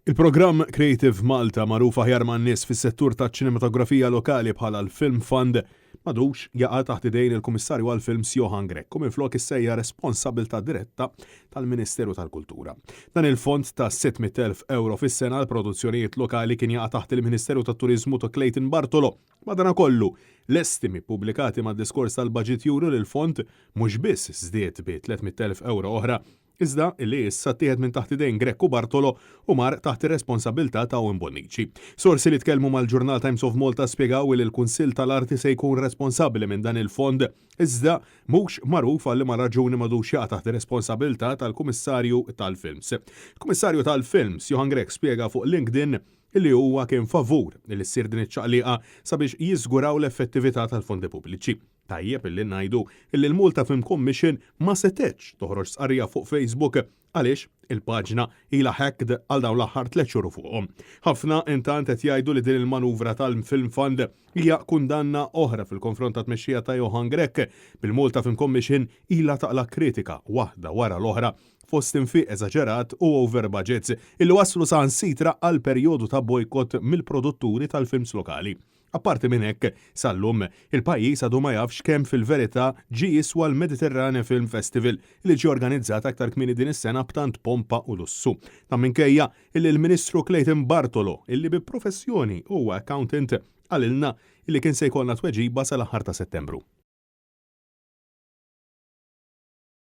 Il-programm Creative Malta magħruf aħjar man-nies fis-settur taċ-ċinematografija lokali bħala l-Film Fund m'għadux jaqa' taħt idejn il-Kummissarju għall-Films Johan Grech u minflok issejja responsabbiltà diretta tal-Ministeru tal-Kultura. Dan il-fond ta' 600,000 euro fis-sena għal produzzjonijiet lokali kien jaqa' taħt il-Ministeru tat-Turiżmu ta' Clayton Bartolo. Madankollu, l-estimi pubblikati mad-diskors tal-baġit juru li l-fond mhux biss żdied bi 300,000 euro oħra, iżda illi issa tieħed minn taħt idejn Grech u Bartolo u mar taħt ir-responsabilità ta' Owen Bonnici. Sorsi li tkellmu mal-Journal Times of Malta spjegaw li l-Kunsill tal-Arti se jkun responsabbli minn dan il-fond, iżda mhux magħruf għal ma raġuni m'għadux jaqa' taħt ir-responsabilità tal-Kummissarju tal-Films. Il-Kummissarju tal-Films Johan Grech spjega fuq LinkedIn illi huwa kien favur li ssir din iċ-ċaqliqa sabiex jiżguraw l-effettività tal-fondi pubbliċi. Tajjeb illi ngħidu illi l-Malta Film Commission ma setgħetx toħroġ sqarrija fuq Facebook għaliex il-paġna ilha hacked għal dawn l-aħħar 3 xhur fuqhom. Ħafna intant qed jgħidu li din il-manuvra tal-Film Fund hija kundanna oħra fil-konfront ta' tmexxija ta' Johan Grech bil-Malta Film Commission ilha taqla kritika waħda wara l-oħra fost infiq eżaġerat u over budgets illi waslu saħansitra għal perjodu ta' bojkott mill-produtturi tal-films lokali. Apparti minn hekk, sal-lum il-pajjiż għadu ma jafx kemm fil-verità ġie jiswa l-Mediterranean Film Festival li ġie organizzat aktar kmieni din is-sena b'tant pompa u lussu. Ta' minkejja illi l-Ministru Clayton Bartolo illi bi professjoni huwa accountant għalilna illi kien se jkollna tweġiba sal-aħħar ta' Settembru.